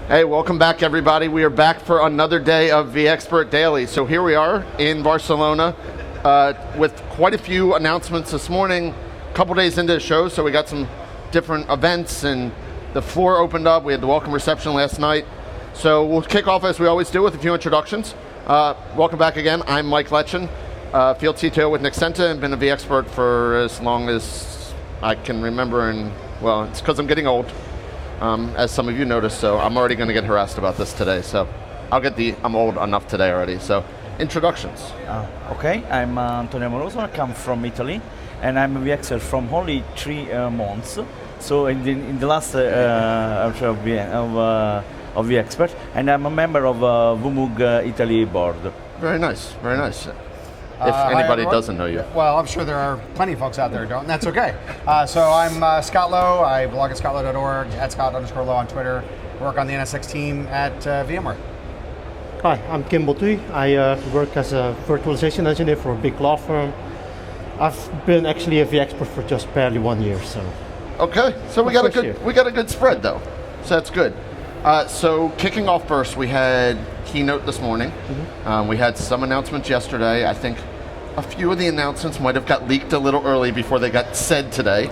Hey, welcome back everybody. We are back for another day of vExpert Daily. So here we are in Barcelona with quite a few announcements this morning, a couple days into the show, so we got some different events and the floor opened up. We had the welcome reception last night. So we'll kick off as we always do with a few introductions. Welcome back again. I'm Mike Letschin, Field CTO with Nexenta, and been a vExpert for as long as I can remember, and well, it's because I'm getting old. As some of you noticed, so I'm already going to get harassed about this today. So I'm old enough today already. So introductions. Okay, I'm Antonio Amoroso. I come from Italy, and I'm a vExpert from only 3 months. So in the last of vExpert, and I'm a member of VMworld Italy board. Very nice, very nice. If anybody doesn't know you. Well, I'm sure there are plenty of folks out there who don't, and that's okay. So I'm Scott Lowe. I blog at scottlowe.org, at Scott_Lowe on Twitter. Work on the NSX team at VMware. Hi, I'm Kim Botui. I work as a virtualization engineer for a big law firm. I've been actually a vExpert for just barely 1 year, so. Okay, so we got a good spread though, so that's good. So kicking off first, we had keynote this morning. Mm-hmm. We had some announcements yesterday. I think a few of the announcements might have got leaked a little early before they got said today.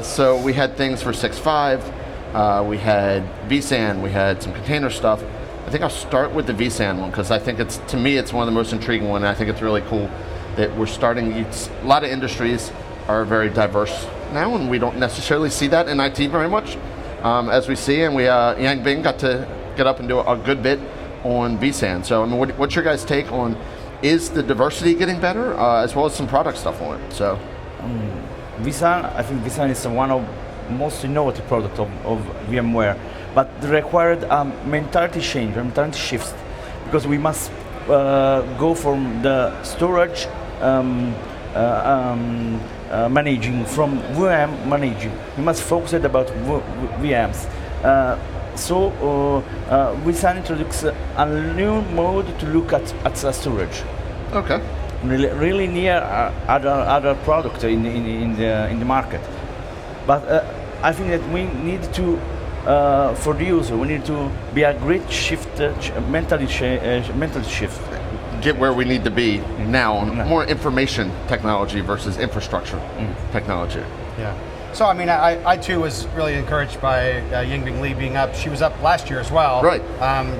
So we had things for 6.5, we had vSAN, we had some container stuff. I think I'll start with the vSAN one because I think to me it's one of the most intriguing ones. I think it's really cool that we're starting, a lot of industries are very diverse now, and we don't necessarily see that in IT very much. As we see, and Yang Bing got to get up and do a good bit on vSAN. So, I mean, what's your guys' take on, is the diversity getting better, as well as some product stuff on it? So, vSAN, I think vSAN is one of most innovative products of VMware, but the required mentality change, mentality shifts, because we must go from the storage managing from VM managing. We must focus it about VMs. So vSAN introduces a new mode to look at storage. Okay. Really near other product in the market. But I think that we need to, for the user, we need to be a great shift, mental shift. Get where we need to be now, more information technology versus infrastructure technology. Yeah. So I mean, I too was really encouraged by Yingbing Li being up. She was up last year as well, right?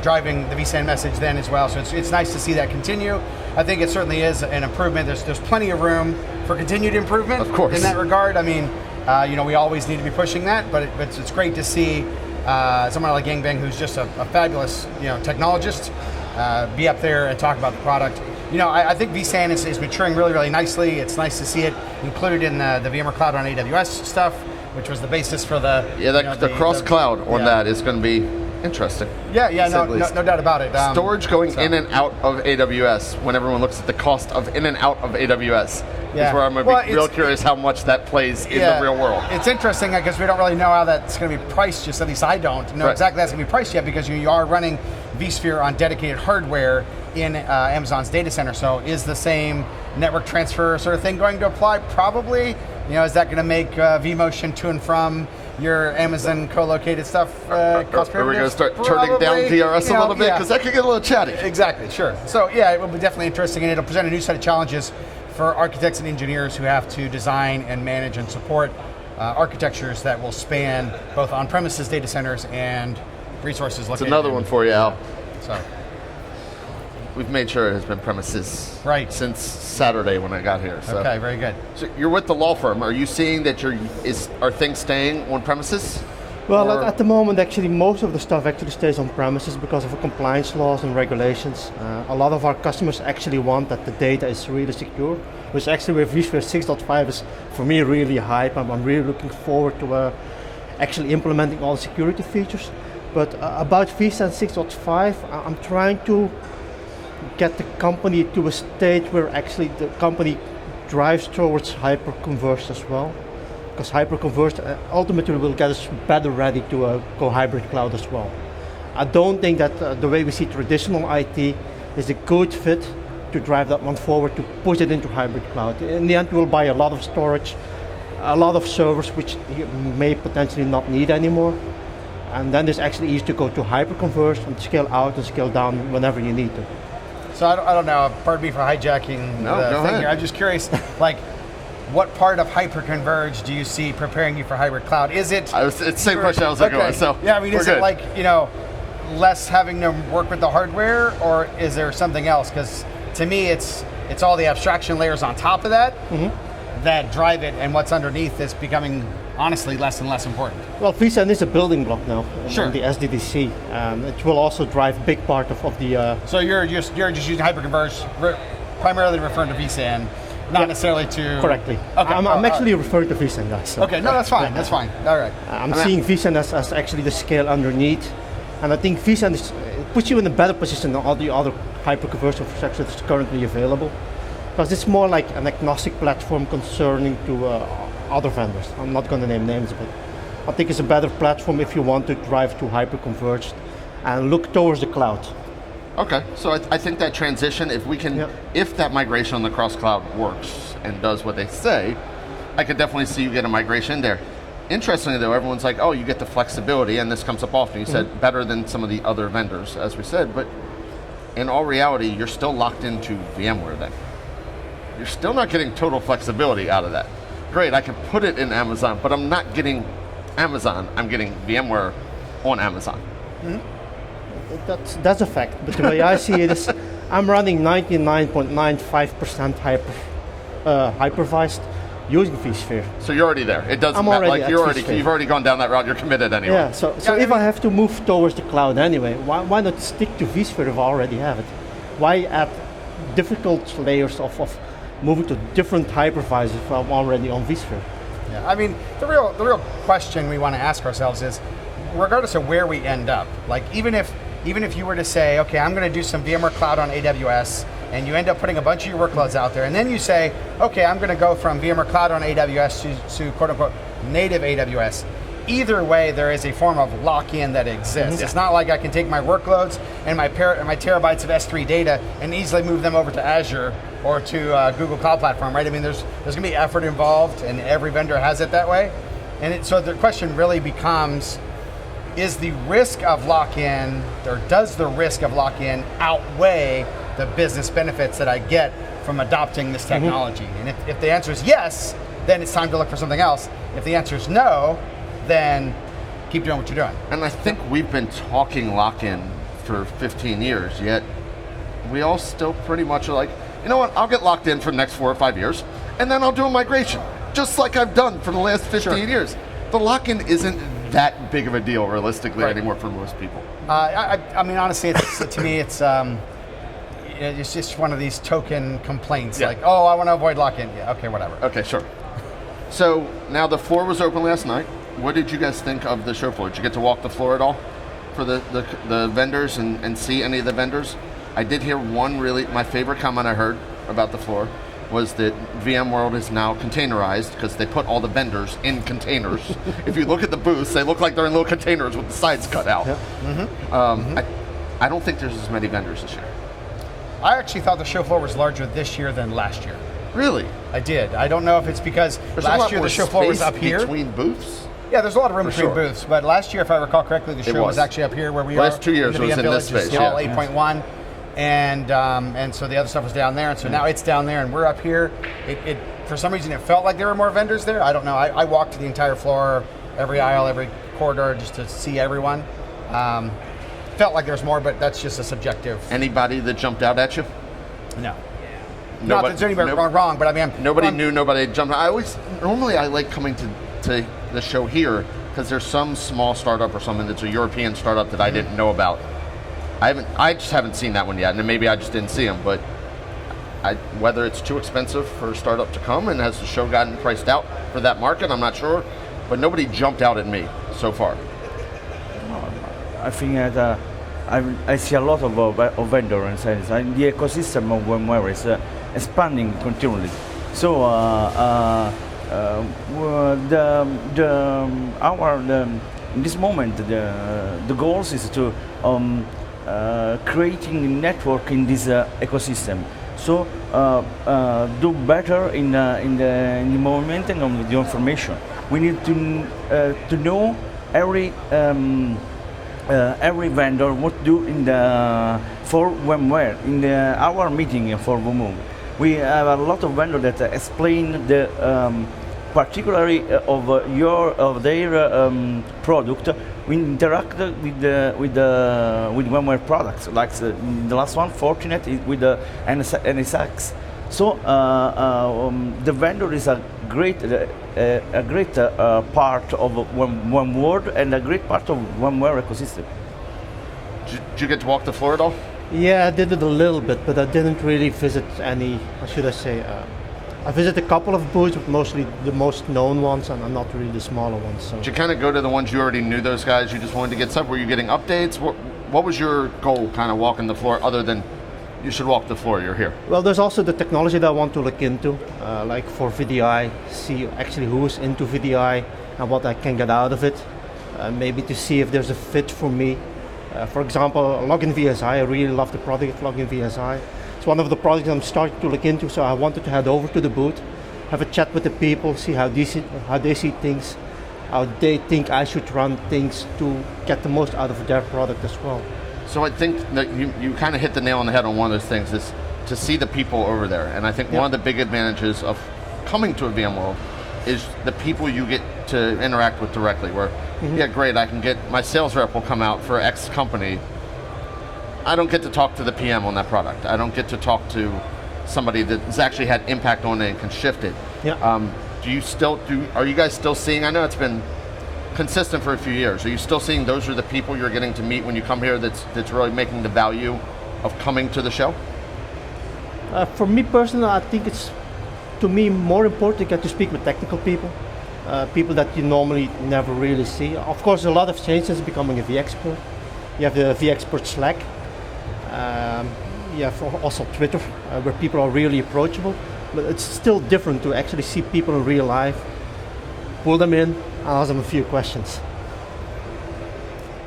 Driving the vSAN message then as well. So it's nice to see that continue. I think it certainly is an improvement. There's plenty of room for continued improvement. Of course. In that regard, I mean, we always need to be pushing that, but it's great to see someone like Yingbing, who's just a fabulous technologist, be up there and talk about the product. I think vSAN is maturing really, really nicely. It's nice to see it included in the VMware Cloud on AWS stuff, which was the basis for the the cross cloud on that is going to be interesting. No doubt about it. Storage going in and out of AWS. When everyone looks at the cost of in and out of AWS, is where I'm going to be real curious how much that plays in the real world. It's interesting because we don't really know how that's going to be priced. Just at least I don't know exactly how that's going to be priced yet, because you are running vSphere on dedicated hardware in Amazon's data center. So is the same network transfer sort of thing going to apply? Probably. Is that going to make vMotion to and from your Amazon co-located stuff cost prohibitive? Are we going to start turning down DRS a little bit? Because that could get a little chatty. Exactly, sure. So it will be definitely interesting, and it'll present a new set of challenges for architects and engineers who have to design and manage and support architectures that will span both on-premises data centers and resources. That's another one for you, Al. So we've made sure it has been premises since Saturday when I got here. So. Okay, very good. So you're with the law firm. Are you seeing that are things staying on premises? Well, at the moment, actually, most of the stuff actually stays on premises because of the compliance laws and regulations. A lot of our customers actually want that the data is really secure, which actually with vSphere 6.5 is, for me, really hype. I'm really looking forward to actually implementing all the security features. But about vSAN 6.5, I'm trying to get the company to a state where actually the company drives towards hyperconverged as well. Because hyperconverged ultimately will get us better ready to go hybrid cloud as well. I don't think that the way we see traditional IT is a good fit to drive that one forward, to push it into hybrid cloud. In the end, we'll buy a lot of storage, a lot of servers which you may potentially not need anymore. and then it's actually easy to go to hyperconverged and scale out and scale down whenever you need to. So I don't know, pardon me for hijacking the thing here. I'm just curious, like, what part of hyperconverged do you see preparing you for hybrid cloud? Is it? It's the same question I was looking at. So yeah, I mean, is it like, less having to work with the hardware, or is there something else? Because to me, it's all the abstraction layers on top of that that drive it, and what's underneath is becoming honestly less and less important. Well, vSAN is a building block now Sure. in the SDDC. It will also drive a big part of the. So you're just using hyperconverged, primarily referring to vSAN, not necessarily to. Correctly. Okay. I'm actually referring to vSAN, guys. So. Okay, no, that's fine. That's fine. All right. I'm seeing vSAN as actually the scale underneath, and I think vSAN puts you in a better position than all the other hyperconverged infrastructure that's currently available, because it's more like an agnostic platform concerning to other vendors. I'm not going to name names, but I think it's a better platform if you want to drive to hyperconverged and look towards the cloud. Okay, so I think that transition, if we can, if that migration on the cross cloud works and does what they say, I could definitely see you get a migration there. Interestingly though, everyone's like, oh, you get the flexibility, and this comes up often. You said better than some of the other vendors, as we said, but in all reality, you're still locked into VMware then. You're still not getting total flexibility out of that. Great, I can put it in Amazon, but I'm not getting Amazon, I'm getting VMware on Amazon. That's a fact, but the way I see it is, I'm running 99.95% hypervised using vSphere. So you're already there. It doesn't matter. Like you've already gone down that route. You're committed anyway. Yeah. So if I have to move towards the cloud anyway, why not stick to vSphere if I already have it? Why add difficult layers of moving to different hypervisors if I'm already on vSphere? Yeah. I mean, the real question we want to ask ourselves is, regardless of where we end up, like even if you were to say, okay, I'm going to do some VMware Cloud on AWS, and you end up putting a bunch of your workloads out there, and then you say, okay, I'm going to go from VMware Cloud on AWS to quote unquote native AWS. Either way, there is a form of lock-in that exists. It's not like I can take my workloads and my terabytes of S3 data and easily move them over to Azure or to Google Cloud Platform, right? I mean, there's going to be effort involved, and every vendor has it that way. And so the question really becomes, is the risk of lock-in, or does the risk of lock-in outweigh the business benefits that I get from adopting this technology? And if the answer is yes, then it's time to look for something else. If the answer is no, then keep doing what you're doing. And I think we've been talking lock-in for 15 years, yet we all still pretty much are like, you know what, I'll get locked in for the next 4 or 5 years, and then I'll do a migration, just like I've done for the last 15 years. The lock-in isn't that big of a deal realistically anymore for most people. I mean, honestly, to me, it's just one of these token complaints, like, oh, I want to avoid lock-in. Yeah, okay, whatever. Okay, sure. So now the floor was open last night. What did you guys think of the show floor? Did you get to walk the floor at all for the vendors and see any of the vendors? I did hear one my favorite comment I heard about the floor was that VMworld is now containerized because they put all the vendors in containers. If you look at the booths, they look like they're in little containers with the sides cut out. I don't think there's as many vendors this year. I actually thought the show floor was larger this year than last year. Really? I did. I don't know if it's because last year the show floor was up here. Between booths? Yeah, there's a lot of room between booths, but last year, if I recall correctly, the show was actually up here where we are. Last 2 years it was in this space, Hall 8.1, and so the other stuff was down there, and so now it's down there, and we're up here. It for some reason it felt like there were more vendors there. I don't know. I walked the entire floor, every aisle, every corridor, just to see everyone. Felt like there's more, but that's just a subjective. Anybody that jumped out at you? No. Not that there's anybody wrong, but I mean, nobody knew. Nobody jumped. Normally I like coming to the show here because there's some small startup or something that's a European startup that I didn't know about. I just haven't seen that one yet, and maybe I just didn't see them. But whether it's too expensive for a startup to come and has the show gotten priced out for that market, I'm not sure. But nobody jumped out at me so far. I think that I see a lot of vendors and the ecosystem of VMware is expanding continually. So in this moment the goals is to creating a network in this ecosystem. So do better in the momentum of the information. We need to know every every vendor what do in the for VMware in our meeting for VMworld. We have a lot of vendors that explain the particularly of their product. We interact with VMware products, like the last one, Fortinet, is with the NSX. So the vendor is a great part of VMworld and a great part of VMware ecosystem. Did you get to walk the floor at all? Yeah, I did it a little bit, but I didn't really visit any, what should I say, I visited a couple of booths, but mostly the most known ones and not really the smaller ones. So. Did you kind of go to the ones you already knew those guys, you just wanted to get stuff? Were you getting updates? What was your goal kind of walking the floor other than you should walk the floor, you're here? Well, there's also the technology that I want to look into, like for VDI, see actually who's into VDI and what I can get out of it. Maybe to see if there's a fit for me. For example, Login VSI, I really love the product Login VSI. It's one of the projects I'm starting to look into, so I wanted to head over to the booth, have a chat with the people, see how they see things, how they think I should run things to get the most out of their product as well. So I think that you kind of hit the nail on the head on one of those things, is to see the people over there. And I think one of the big advantages of coming to a VMworld is the people you get to interact with directly, where, yeah, great, I can get, my sales rep will come out for X company. I don't get to talk to the PM on that product. I don't get to talk to somebody that's actually had impact on it and can shift it. Yeah. Are you guys still seeing, I know it's been consistent for a few years, are you still seeing those are the people you're getting to meet when you come here that's really making the value of coming to the show? For me personally, I think it's, to me, more important to get to speak with technical people. People that you normally never really see. Of course, a lot of changes becoming a vExpert. You have the vExpert Slack. You have also Twitter, where people are really approachable. But it's still different to actually see people in real life, pull them in, ask them a few questions.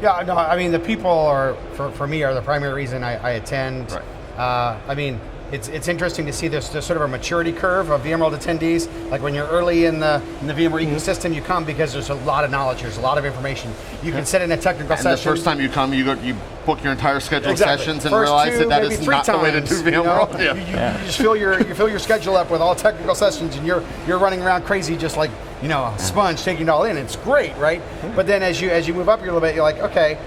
Yeah, no, I mean, the people are, for me, are the primary reason I attend. Right. I mean, it's interesting to see this sort of a maturity curve of VMworld attendees. Like when you're early in the VMware ecosystem, you come because there's a lot of knowledge, there's a lot of information. You can sit in a technical session. And the first time you come, you book your entire scheduled sessions and realize that is not the way to do VMworld. You know? You just fill your schedule up with all technical sessions, and you're running around crazy, just like a sponge taking it all in. It's great, right? But then as you move up here a little bit, you're like, okay,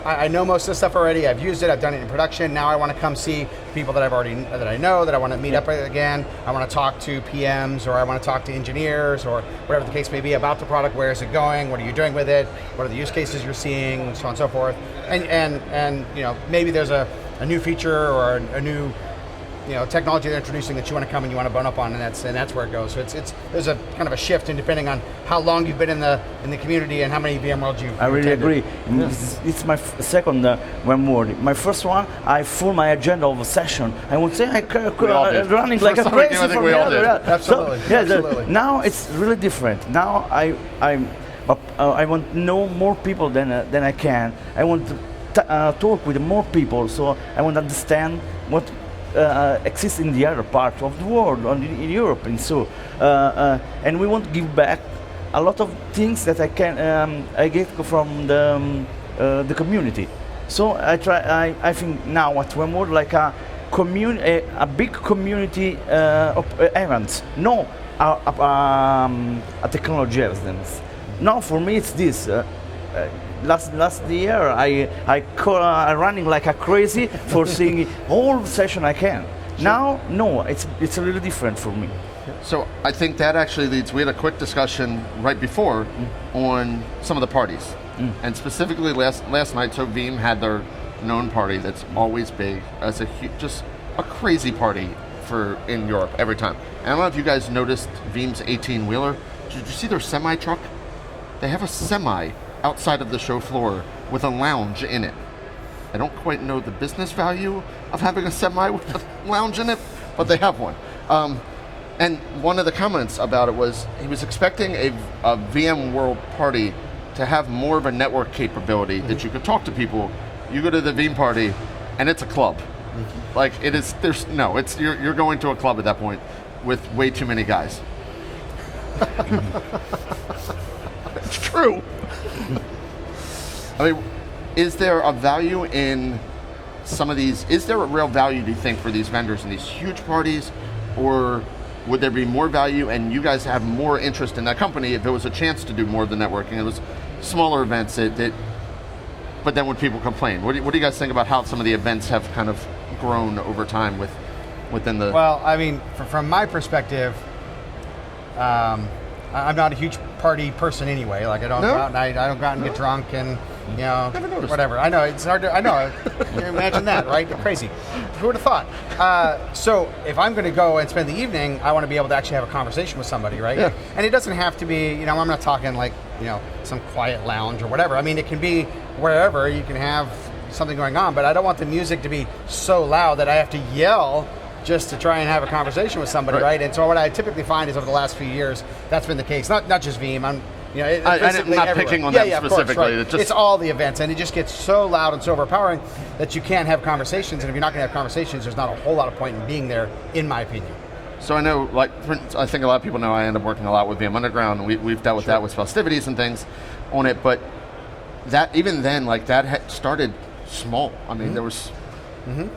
I know most of this stuff already. I've used it. I've done it in production. Now I want to come see people that I know that I want to meet up with again. I want to talk to PMs, or I want to talk to engineers, or whatever the case may be about the product. Where is it going? What are you doing with it? What are the use cases you're seeing? So on and so forth. And maybe there's a new feature or a new technology they're introducing that you want to come and you want to bone up on, and that's where it goes. So there's a kind of a shift in depending on how long you've been in the community and how many VMworlds you've I really attended. agree. It's my second VMworld. My first one, I full my agenda of a session. I would say running like a crazy from the other. Absolutely. So, Absolutely. Now it's really different. Now I want to know more people than I can. I want to talk with more people, so I want to understand what exists in the other part of the world, in Europe, and so and we want to give back a lot of things that I get from the community. So I think now at VMworld like a big community of events, no a technology events. Now for me it's this. Last year I running like a crazy for seeing all the session I can. Now, no, it's a little different for me. So I think that actually leads, we had a quick discussion right before on some of the parties. And specifically last night, so Veeam had their known party that's always big, as just a crazy party in Europe every time. And I don't know if you guys noticed Veeam's 18-wheeler. Did you see their semi truck? They have a semi outside of the show floor with a lounge in it. I don't quite know the business value of having a semi with a lounge in it, but they have one. And one of the comments about it was he was expecting a VMworld party to have more of a network capability that you could talk to people. You go to the Veeam party and it's a club. Like it is, you're going to a club at that point with way too many guys. It's true. I mean, is there a value in some of these? Is there a real value, do you think, for these vendors in these huge parties, or would there be more value and you guys have more interest in that company if it was a chance to do more of the networking? It was smaller events, but then would people complain? What do you guys think about how some of the events have kind of grown over time within the... Well, I mean, from my perspective, I'm not a huge party person anyway. Like I don't go out and I don't go out and get drunk and whatever. I know it's hard to. I know. Imagine that, right? Crazy. Who would have thought? So if I'm going to go and spend the evening, I want to be able to actually have a conversation with somebody, right? Yeah. And it doesn't have to be. I'm not talking like some quiet lounge or whatever. I mean, it can be wherever you can have something going on. But I don't want the music to be so loud that I have to yell just to try and have a conversation with somebody, right? And so what I typically find is over the last few years, that's been the case. Not just Veeam. I'm not picking on them specifically. Course, right. It's all the events, and it just gets so loud and so overpowering that you can't have conversations. And if you're not going to have conversations, there's not a whole lot of point in being there, in my opinion. So I know, I think a lot of people know I end up working a lot with VM Underground, and we've dealt with that with festivities and things on it. But that even then, that had started small. I mean, there was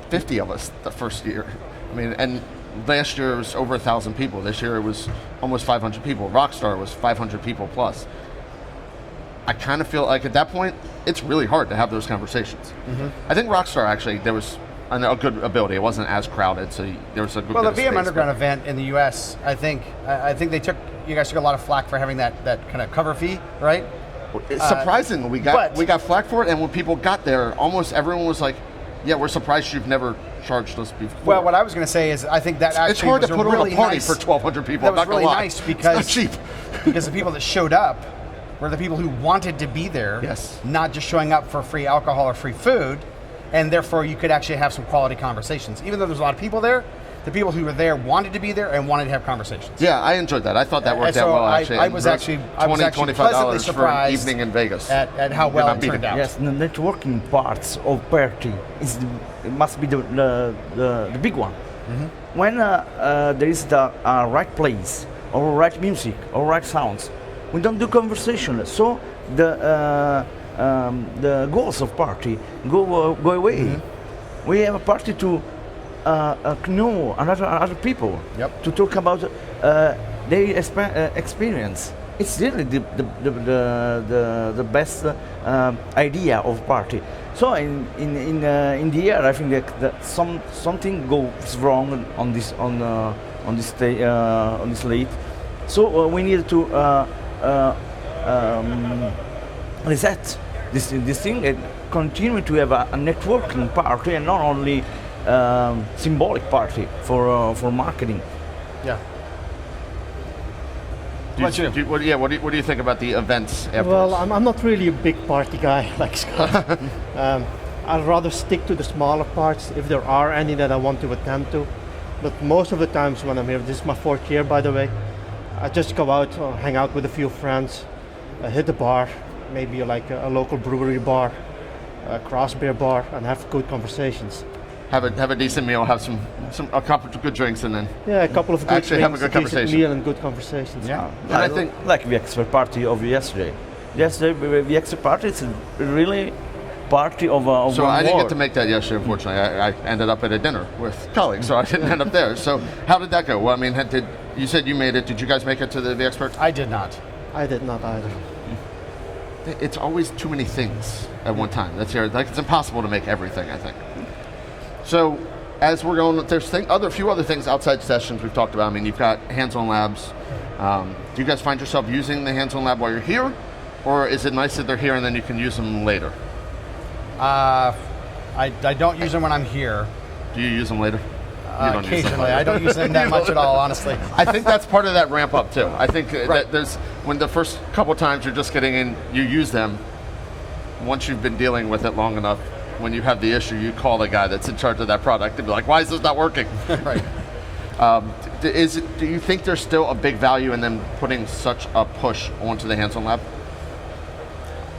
50 of us the first year. I mean, and last year it was over 1,000 people. This year it was almost 500 people. Rockstar was 500 people plus. I kind of feel like at that point, it's really hard to have those conversations. I think Rockstar actually, there was a good ability. It wasn't as crowded, so there was a good. Well, the VM Underground event in the U.S., I think you guys took a lot of flack for having that kind of cover fee, right? Surprisingly, we got flack for it, and when people got there, almost everyone was like, "Yeah, we're surprised you've never charged us before." Well, what I was going to say is, I think that actually it's hard was to put really on a party nice, for 1,200 people. That was not really lie. nice because it's not cheap. because the people that showed up were the people who wanted to be there, not just showing up for free alcohol or free food, and therefore you could actually have some quality conversations. Even though there's a lot of people there, the people who were there wanted to be there and wanted to have conversations. Yeah, I enjoyed that. I thought that worked out well, actually. I was actually pleasantly surprised for an evening in Vegas. At how well it turned out. Yes, the networking parts of party it must be the big one. When there is the right place, or right music, or right sounds, we don't do conversation. So the goals of party go away. We have a party to know other people, to talk about their experience. It's really the best idea of party. So in the year, I think that something goes wrong on this late. So we need to reset this thing and continue to have a networking party and not only symbolic party for marketing. Yeah. What do you think about the events afterwards? Well, I'm not really a big party guy like Scott. I'd rather stick to the smaller parts if there are any that I want to attend to. But most of the times when I'm here, this is my 4th year by the way, I just go out, hang out with a few friends, hit the bar, maybe like a local brewery bar, a craft beer bar, and have good conversations. Have a decent meal, have a couple of good drinks, and then a couple of good actually drinks, have a good conversation. Meal and good conversations. Yeah, and I think like the vExpert party of yesterday. Yesterday, the vExpert party is really party of so I didn't war. get to make that yesterday, unfortunately. I ended up at a dinner with colleagues, so I didn't end up there. So how did that go? Well, I mean, you said you made it. Did you guys make it to the vExpert? I did not. I did not either. It's always too many things at one time. It's impossible to make everything, I think. So as we're going, there's few other things outside sessions we've talked about. I mean, you've got hands-on labs. Do you guys find yourself using the hands-on lab while you're here? Or is it nice that they're here and then you can use them later? I don't use them when I'm here. Do you use them later? Occasionally. I don't use them that much at all, honestly. I think that's part of that ramp up too. I think that when the first couple times you're just getting in, you use them. Once you've been dealing with it long enough, when you have the issue, you call the guy that's in charge of that product and be like, why is this not working? Right. Do you think there's still a big value in them putting such a push onto the hands-on lab?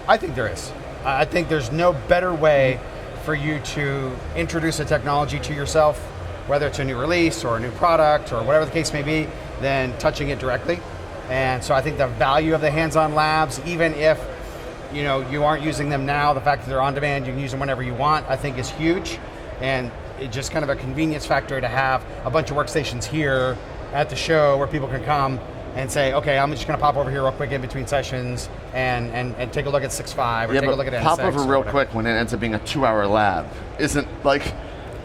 I think there is. I think there's no better way for you to introduce a technology to yourself, whether it's a new release or a new product or whatever the case may be, than touching it directly. And so I think the value of the hands-on labs, even if you aren't using them now, the fact that they're on demand, you can use them whenever you want, I think is huge. And it's just kind of a convenience factor to have a bunch of workstations here at the show where people can come and say, okay, I'm just going to pop over here real quick in between sessions and take a look at 6.5 or take a look at N6. Pop over real quick when it ends up being a 2-hour lab isn't like.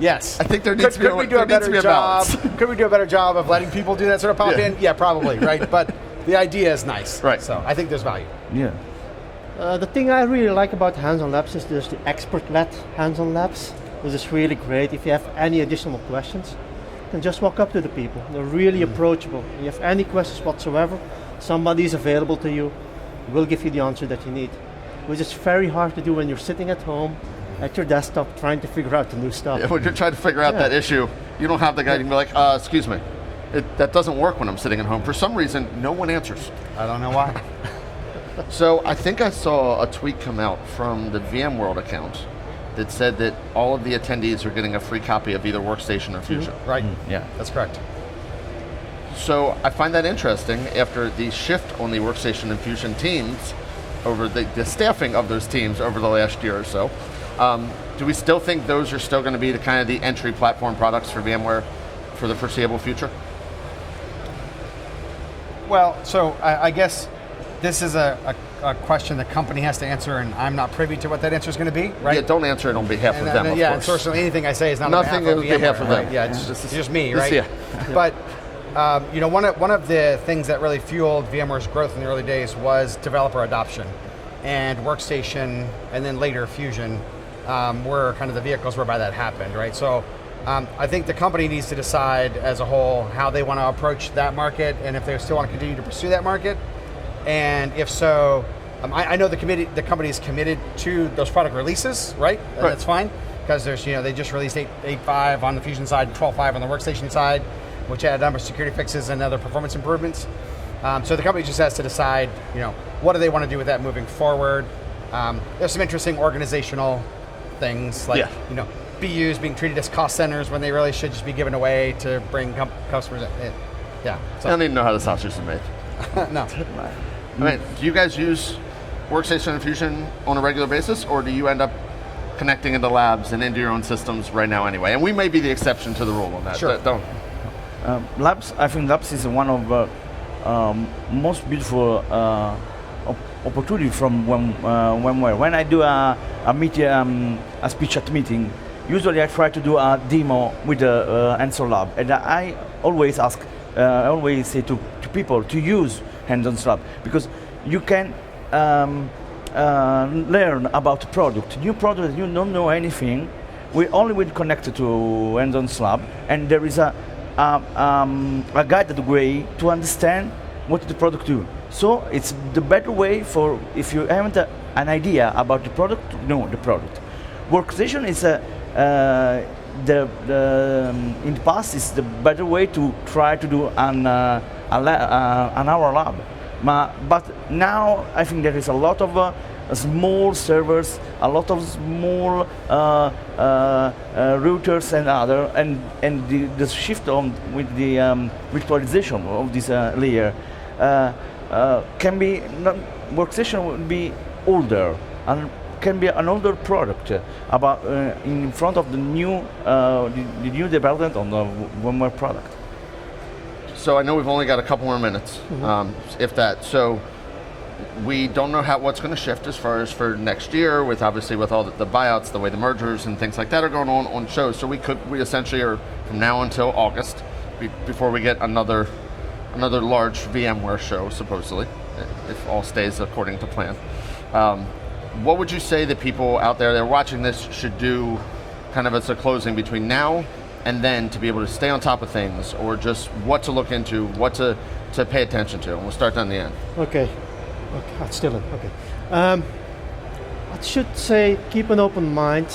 Yes. I think there needs to be a balance. Could we do a better job of letting people do that sort of pop in? Yeah, probably, right? But the idea is nice. Right. So I think there's value. Yeah. The thing I really like about hands-on labs is there's the expert-led hands-on labs. This is really great. If you have any additional questions, you can just walk up to the people. They're really approachable. If you have any questions whatsoever, somebody is available to you, will give you the answer that you need. Which is very hard to do when you're sitting at home, at your desktop, trying to figure out the new stuff. Yeah, when you're trying to figure out that issue, you don't have the guy who can be like, excuse me, that doesn't work when I'm sitting at home. For some reason, no one answers. I don't know why. So I think I saw a tweet come out from the VMworld account that said that all of the attendees are getting a free copy of either Workstation or Fusion. Right. Yeah. That's correct. So I find that interesting after the shift on the Workstation and Fusion teams over the staffing of those teams over the last year or so. Do we still think those are still going to be the kind of the entry platform products for VMware for the foreseeable future? Well, so I guess this is a question the company has to answer, and I'm not privy to what that answer is going to be, right? Yeah, don't answer it on behalf of them, of yeah, course. Unfortunately, anything I say is not Nothing on on behalf of them. Right? Yeah, it's just me, right? Yeah. But one of the things that really fueled VMware's growth in the early days was developer adoption, and Workstation, and then later Fusion, were kind of the vehicles whereby that happened, right? So I think the company needs to decide as a whole how they want to approach that market, and if they still want to continue to pursue that market. And if so, I know the company is committed to those product releases, right? And that's fine, because there's they just released 8.5 on the Fusion side, 12.5 on the Workstation side, which had a number of security fixes and other performance improvements. So the company just has to decide, what do they want to do with that moving forward. There's some interesting organizational things like BUs being treated as cost centers when they really should just be given away to bring customers in. Yeah. I don't even know how the sausage is made. No. I mean, do you guys use Workstation and Fusion on a regular basis, or do you end up connecting into labs and into your own systems right now anyway? And we may be the exception to the rule on that. Sure. Labs, I think Labs is one of the most beautiful opportunity from VMware. When I do a speech at meeting, usually I try to do a demo with the Answer Lab, and I always say to people to use hands-on lab, because you can learn about the product. New product that you don't know anything, we only will connect to hands-on lab, and there is a guided way to understand what the product do. So it's the better way for if you haven't an idea about the product, to know the product. Workstation is in the past is the better way to try to do an hour lab. But now I think there is a lot of small servers, a lot of small routers and other, and the shift on with the virtualization of this layer can be Workstation will be older and can be an older product about in front of the new development on the VMware product. So I know we've only got a couple more minutes, if that. So we don't know what's going to shift as far as for next year, with obviously with all the buyouts, the way the mergers and things like that are going on shows. So we essentially are from now until August before we get another large VMware show, supposedly, if all stays according to plan. What would you say that people out there that are watching this should do kind of as a closing between now and then to be able to stay on top of things, or just what to look into, what to pay attention to? And we'll start down the end. Okay, that's still in. Okay. I should say keep an open mind.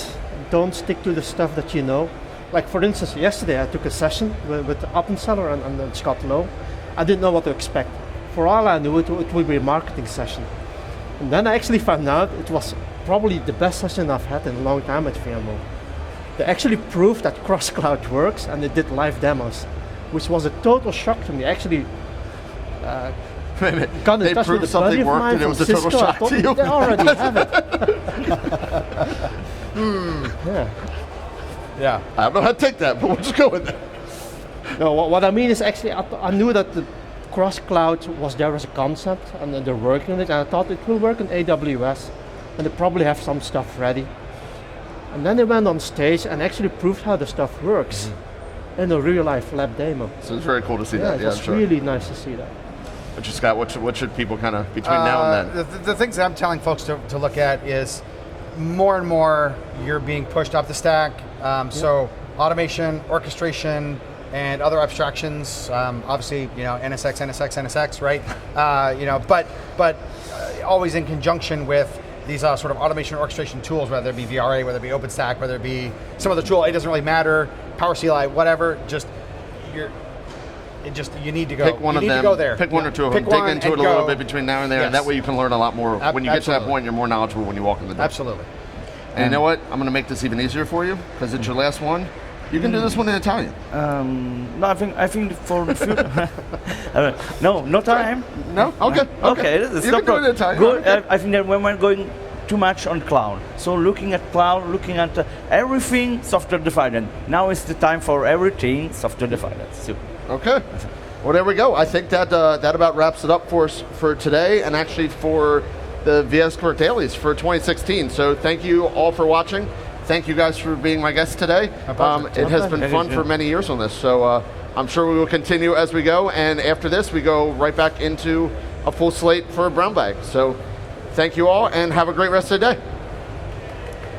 Don't stick to the stuff that you know. Like for instance, yesterday I took a session with Appenzeller and Scott Lowe. I didn't know what to expect. For all I knew, it would be a marketing session. And then I actually found out it was probably the best session I've had in a long time at VMworld. They actually proved that cross-cloud works, and they did live demos, which was a total shock to me. Actually Wait a minute. got in They touch with proved a something buddy of worked mine and it from was a total Cisco. I shock told to him you. they already have it. Yeah. I don't know how to take that, but we'll just go with it. No, what I mean is actually, I knew that the cross-cloud was there as a concept, and then they're working on it, and I thought it will work in AWS, and they probably have some stuff ready. And then they went on stage and actually proved how the stuff works in a real-life lab demo. So it's very cool to see Yeah, that. Yeah, it's sure. really nice to see that. But you, Scott, what should people kind of, between now and then? The things that I'm telling folks to look at is more and more you're being pushed up the stack. So automation, orchestration, and other abstractions. Obviously, NSX, NSX, right? But always in conjunction with these sort of automation orchestration tools, whether it be VRA, whether it be OpenStack, whether it be some other tool. It doesn't really matter. Power CLI, whatever. You need to go. Pick one you of need them. to go there. Pick one or two of them. Pick Dig one into it and a little go. bit between now and there, and Yes. that way you can learn a lot more. When you get to that point, you're more knowledgeable when you walk in the door. Absolutely. And you know what? I'm going to make this even easier for you because it's your last one. You can do this one in Italian. No, I think for the future. No time. No? Okay. It's You no can do it in problem. Italian. Good. Okay. I think that when we're going too much on cloud, so looking at cloud, looking at everything software defined. Now is the time for everything software defined. So, Okay. Well, there we go. I think that that about wraps it up for us for today, and actually for the vExpert Dailies for 2016. So thank you all for watching. Thank you guys for being my guests today. It has been fun for many years on this, so I'm sure we will continue as we go. And after this, we go right back into a full slate for VBrownbag. So thank you all, and have a great rest of the day.